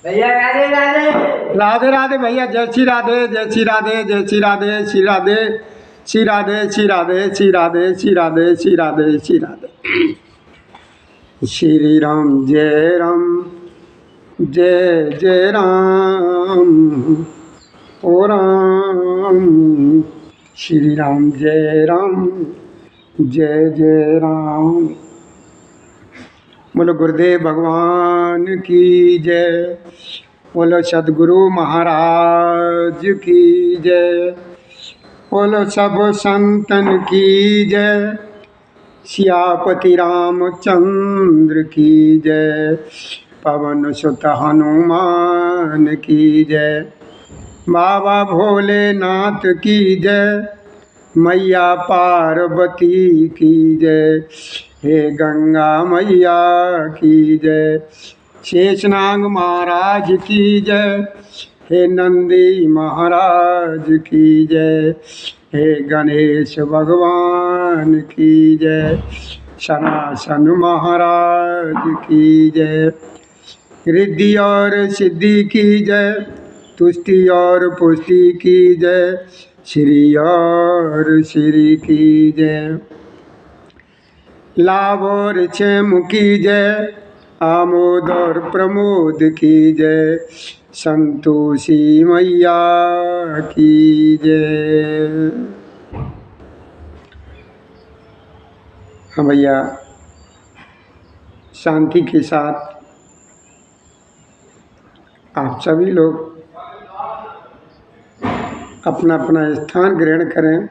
भैया राधे राधे। राधे राधे भैया, जय श्री राधे, जय श्री राधे, जय श्री राधे, श्री राधे, श्री राधे, श्री राधे, श्री राधे, श्री राधे, श्री राधे, श्री राधे। श्री राम जय राम, जय जय राम, ओ राम। श्री राम जय राम, जय जय राम। बोलो गुरुदेव भगवान की जय, बोलो सदगुरु महाराज की जय, बोलो सब संतन की जय, सियापति रामचंद्र की जय, पवन सुत हनुमान की जय, बाबा भोलेनाथ की जय, मैया पार्वती की जय, हे गंगा मैया की जय, शेषनाग महाराज की जय, हे नंदी महाराज की जय, हे गणेश भगवान की जय, सनातन महाराज की जय, रिद्धि और सिद्धि की जय, तुष्टि और पुष्टि की जय, श्री और श्री की जय, लाभ और क्षेम की जय, आमोद और प्रमोद की जय, संतोषी मैया की जय। हाँ भैया, शांति के साथ आप सभी लोग अपना अपना स्थान ग्रहण करें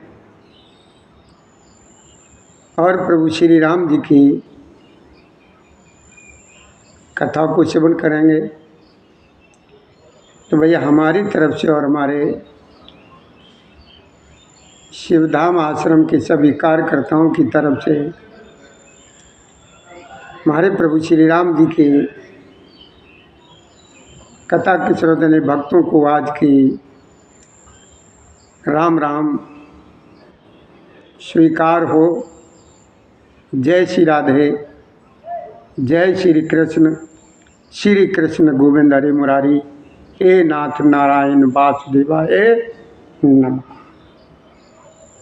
और प्रभु श्री राम जी की कथा को श्रवण करेंगे। तो भैया हमारी तरफ से और हमारे शिवधाम आश्रम के सभी कार्यकर्ताओं की तरफ से हमारे प्रभु श्री राम जी की कथा के श्रोतने भक्तों को आज की राम राम स्वीकार हो। जय श्री राधे, जय श्री कृष्ण गोविंद हरि मुरारी, हे नाथ नारायण वासुदेवाय नमः।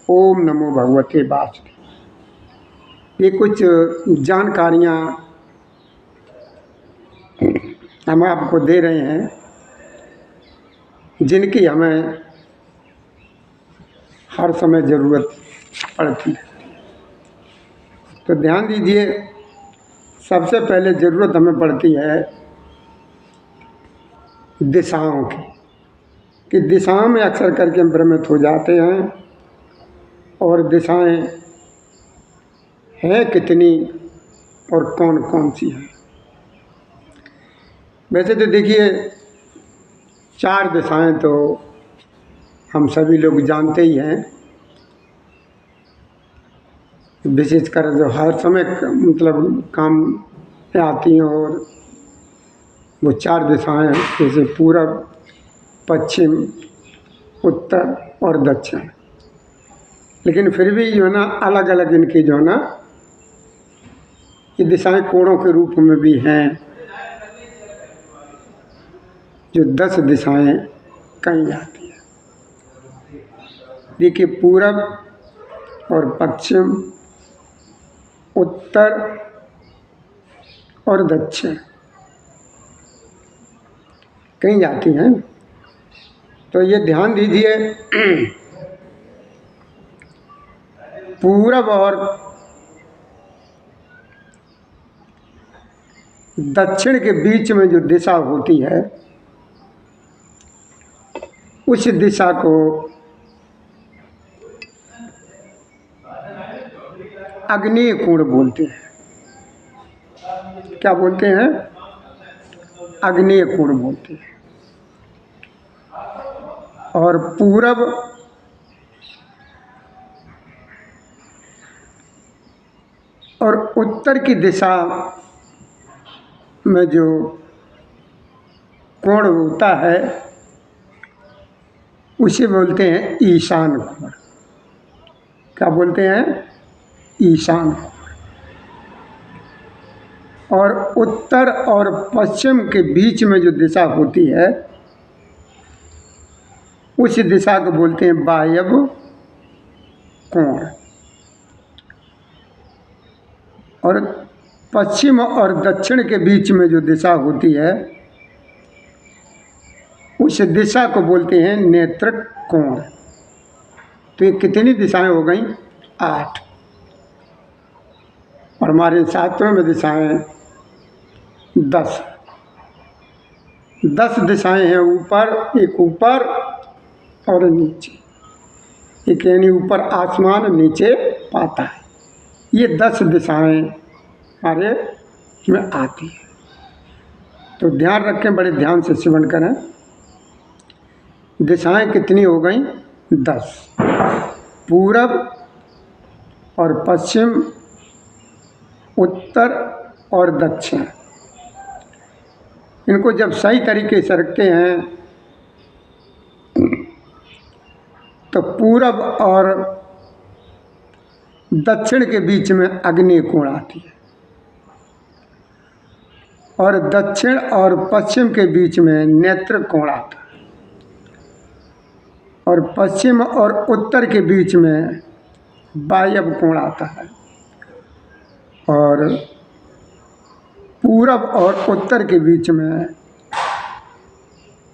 ओम नमो भगवते वासुदेव। ये कुछ जानकारियाँ हम आपको दे रहे हैं जिनकी हमें हर समय ज़रूरत पड़ती है। तो ध्यान दीजिए, सबसे पहले ज़रूरत हमें पड़ती है दिशाओं की, कि दिशाओं में अक्सर करके हम भ्रमित हो जाते हैं और दिशाएं हैं कितनी और कौन कौन सी हैं। वैसे तो देखिए, 4 दिशाएं तो हम सभी लोग जानते ही हैं, विशेषकर जो हर समय मतलब काम में आती हैं। और वो 4 दिशाएं जैसे पूरब, पश्चिम, उत्तर और दक्षिण। लेकिन फिर भी जो है ना, अलग अलग इनकी जो है ना, ये दिशाएं कोणों के रूप में भी हैं। जो 10 दिशाएं कहीं आती हैं, देखिए पूरब और पश्चिम, उत्तर और दक्षिण कहीं जाती हैं। तो ये ध्यान दीजिए, पूरब और दक्षिण के बीच में जो दिशा होती है, उस दिशा को आग्नेय कोण बोलते हैं। क्या बोलते हैं? आग्नेय कोण बोलते हैं। और पूरब और उत्तर की दिशा में जो कोण होता है, उसे बोलते हैं ईशान कोण। क्या बोलते हैं? ईशान कोण। और उत्तर और पश्चिम के बीच में जो दिशा होती है उस दिशा को बोलते हैं वायव्य कोण। और पश्चिम और दक्षिण के बीच में जो दिशा होती है उस दिशा को बोलते हैं नेत्र कोण। तो ये कितनी दिशाएं हो गई? 8। और हमारे शास्त्रों में दिशाएं 10। 10 दिशाएं हैं ऊपर, एक ऊपर और नीचे, एक यानी ऊपर आसमान नीचे पाता है। ये 10 दिशाएं हमारे में आती है। तो ध्यान रखें, बड़े ध्यान से श्रवण करें। दिशाएं कितनी हो गई? 10। पूरब और पश्चिम, उत्तर और दक्षिण। इनको जब सही तरीके से रखते हैं तो पूरब और दक्षिण के बीच में अग्नि कोण आती है और दक्षिण और पश्चिम के बीच में नेत्र कोण आता है और पश्चिम और उत्तर के बीच में वायव्य कोण आता है और पूरब और उत्तर के बीच में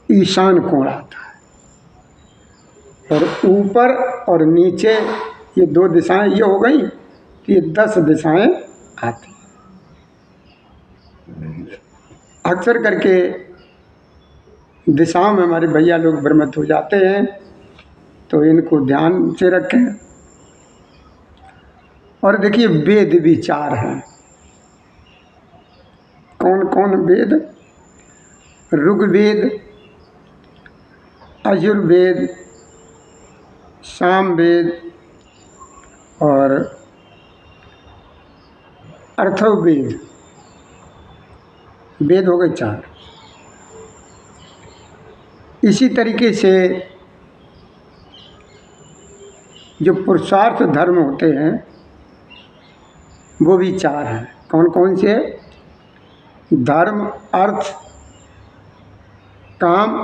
ईशान कोण आता है। और ऊपर और नीचे ये 2 दिशाएं ये हो गई, ये 10 दिशाएं आती हैं। अक्सर करके दिशाओं में हमारे भैया लोग भ्रमित हो जाते हैं, तो इनको ध्यान से रखें। और देखिए वेद भी 4 हैं। कौन कौन वेद? ऋग्वेद, यजुर्वेद, सामवेद और अथर्ववेद। वेद हो गए 4। इसी तरीके से जो पुरुषार्थ धर्म होते हैं वो भी 4 हैं। कौन कौन से? धर्म, अर्थ, काम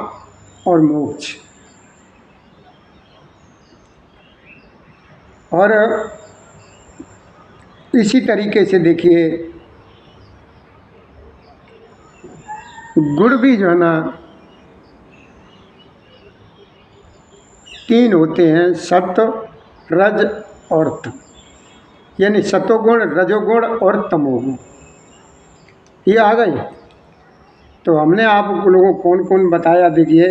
और मोक्ष। और इसी तरीके से देखिए गुण भी जो है ना 3 होते हैं, सत्व, रज और तम। यानी सतोगुण, रजोगुण और तमोगुण ये आ गई। तो हमने आप लोगों को कौन कौन बताया? देखिए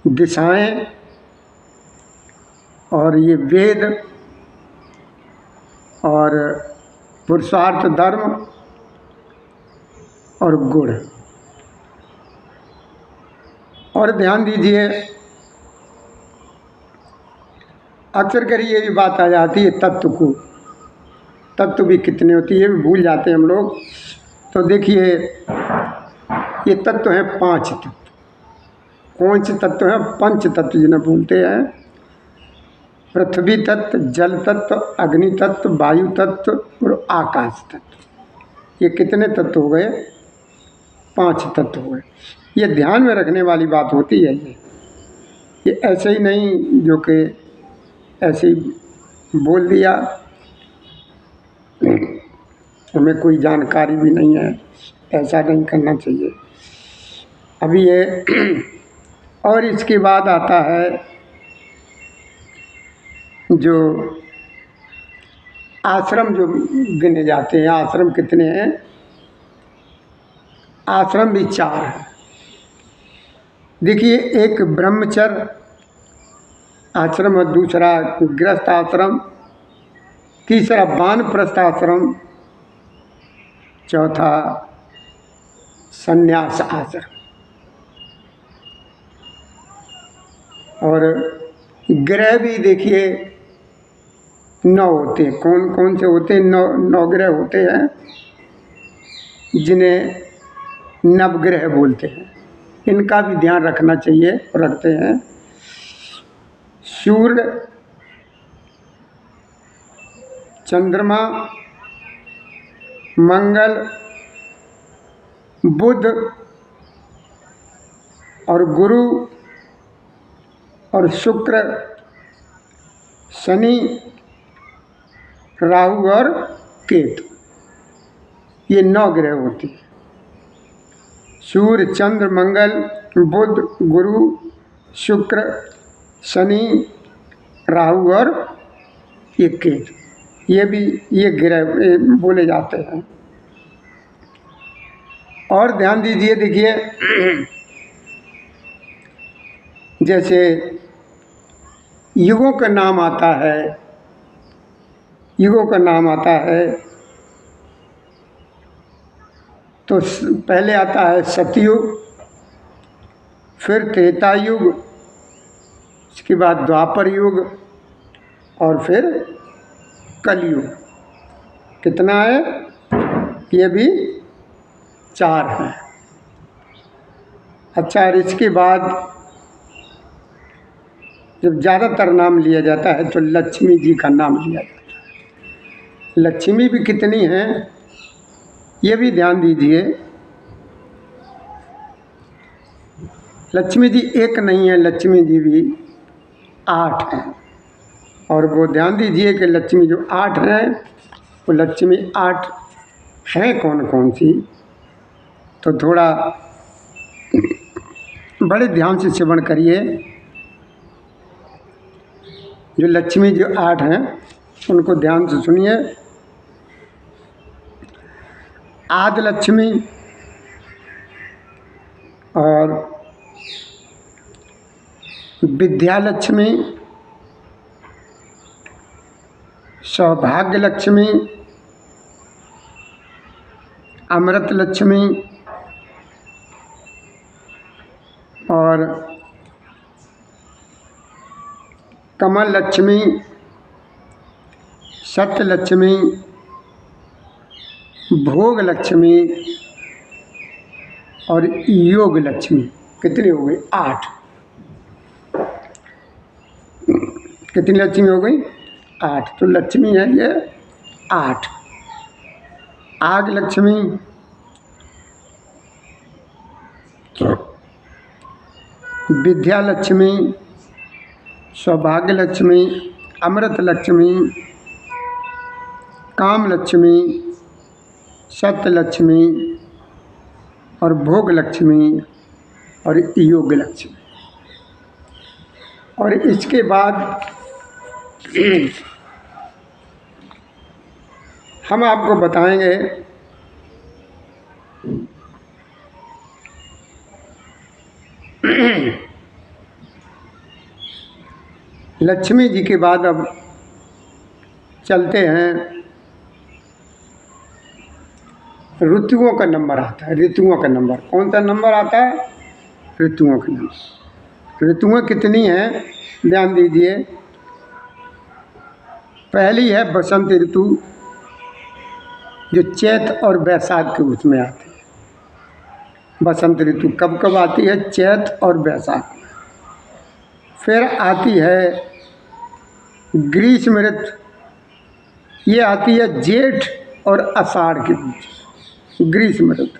दिशाएं और ये वेद और पुरुषार्थ धर्म और गुण। और ध्यान दीजिए अक्सर कर ये भी बात आ जाती है तत्व को। तत्व भी कितने होती है ये भी भूल जाते हैं हम लोग। तो देखिए ये तत्व हैं 5 तत्व। कौन से तत्व हैं? पंच तत्व जिन्हें बोलते हैं। पृथ्वी तत्व, जल तत्व, अग्नि तत्व, वायु तत्व और आकाश तत्व। ये कितने तत्व हो गए? 5 तत्व हो गए। ये ध्यान में रखने वाली बात होती है। ये ऐसे ही नहीं जो कि ऐसे ही बोल दिया, हमें कोई जानकारी भी नहीं है, ऐसा नहीं करना चाहिए। अभी ये और इसके बाद आता है जो आश्रम जो गिने जाते हैं। आश्रम कितने हैं? आश्रम भी 4 हैं। देखिए एक ब्रह्मचर्य आश्रम और दूसरा गृहस्थ आश्रम, तीसरा वानप्रस्थ आश्रम, चौथा संन्यास आश्रम। और ग्रह भी देखिए 9 होते हैं। कौन कौन से होते हैं? 9 ग्रह होते हैं जिन्हें नवग्रह बोलते हैं। इनका भी ध्यान रखना चाहिए, रखते हैं। सूर्य, चंद्रमा, मंगल, बुध और गुरु और शुक्र, शनि, राहु और केतु, ये 9 ग्रह होते हैं। सूर्य, चंद्र, मंगल, बुध, गुरु, शुक्र, शनि, राहु और ये केतु, ये ग्रह बोले जाते हैं। और ध्यान दीजिए, देखिए जैसे युगों का नाम आता है, युगों का नाम आता है तो पहले आता है सतयुग, फिर त्रेता युग, उसके बाद द्वापर युग और फिर कलयुग। कितना है? ये भी 4 हैं। अच्छा, और इसके बाद जब ज़्यादातर नाम लिया जाता है तो लक्ष्मी जी का नाम लिया जाता है। लक्ष्मी भी कितनी हैं ये भी ध्यान दीजिए। लक्ष्मी जी एक नहीं है, लक्ष्मी जी भी 8 हैं। और वो ध्यान दीजिए कि लक्ष्मी जो 8 हैं वो लक्ष्मी 8 हैं कौन कौन सी, तो थोड़ा बड़े ध्यान से श्रवण करिए। जो लक्ष्मी जो 8 हैं उनको ध्यान से सुनिए। आदि लक्ष्मी और विद्या लक्ष्मी, सौभाग्य लक्ष्मी, अमृत लक्ष्मी और कमल लक्ष्मी, सत्य लक्ष्मी, भोग लक्ष्मी और योग लक्ष्मी। कितनी हो गई? 8। कितनी लक्ष्मी हो गई? 8। तो लक्ष्मी है ये 8। आग लक्ष्मी, विद्या लक्ष्मी, सौभाग्य लक्ष्मी, अमृत लक्ष्मी, काम लक्ष्मी, सत्य लक्ष्मी और भोग लक्ष्मी और योग लक्ष्मी। और इसके बाद हम आपको बताएंगे लक्ष्मी जी के बाद अब चलते हैं। ऋतुओं का नंबर आता है। ऋतुओं का नंबर कौन सा नंबर आता है? ऋतुओं का नंबर। ऋतुएं कितनी हैं ध्यान दीजिए। पहली है बसंत ऋतु, जो चैत और वैशाख के उसमें आती है। बसंत ऋतु कब कब आती है? चैत और वैशाख में। फिर आती है ग्रीष्म ऋतु, ये आती है जेठ और आषाढ़ के बीच, ग्रीष्म ऋतु।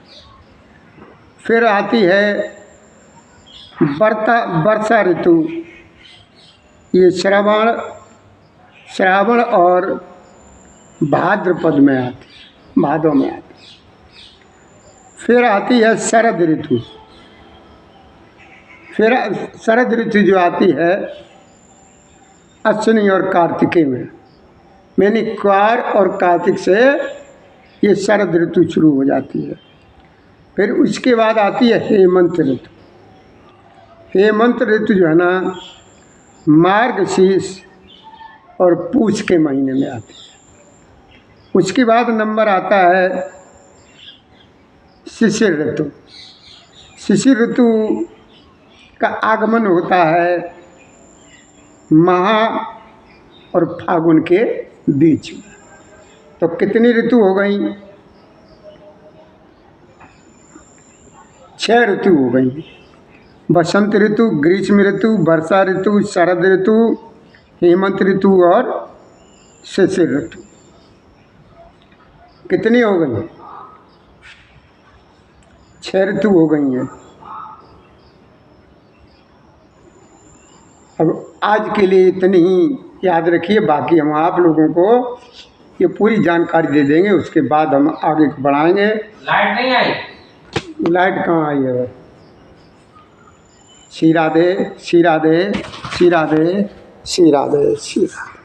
फिर आती है वर्षा ऋतु, ये श्रावण और भाद्रपद में आती है, भादों में आती है। फिर आती है शरद ऋतु। फिर शरद ऋतु जो आती है अश्विनी और कार्तिके में, यानी क्वार और कार्तिक से ये शरद ऋतु शुरू हो जाती है। फिर उसके बाद आती है हेमंत ऋतु। हेमंत ऋतु जो है ना मार्गशीर्ष और पूष के महीने में आती है। उसके बाद नंबर आता है शिशिर ऋतु। शिशिर ऋतु का आगमन होता है महा और फागुन के बीच में। तो कितनी ऋतु हो गई? 6 ऋतु हो गई। बसंत ऋतु, ग्रीष्म ऋतु, वर्षा ऋतु, शरद ऋतु, हेमंत ऋतु और शिशिर ऋतु। कितनी हो गई? 6 ऋतु हो गई हैं। अब आज के लिए इतनी ही याद रखिए, बाकी हम आप लोगों को ये पूरी जानकारी दे देंगे, उसके बाद हम आगे बढ़ाएंगे। लाइट नहीं आई? लाइट कहाँ आई है? श्री राधे श्री राधे श्री राधे श्री राधे श्री राधे।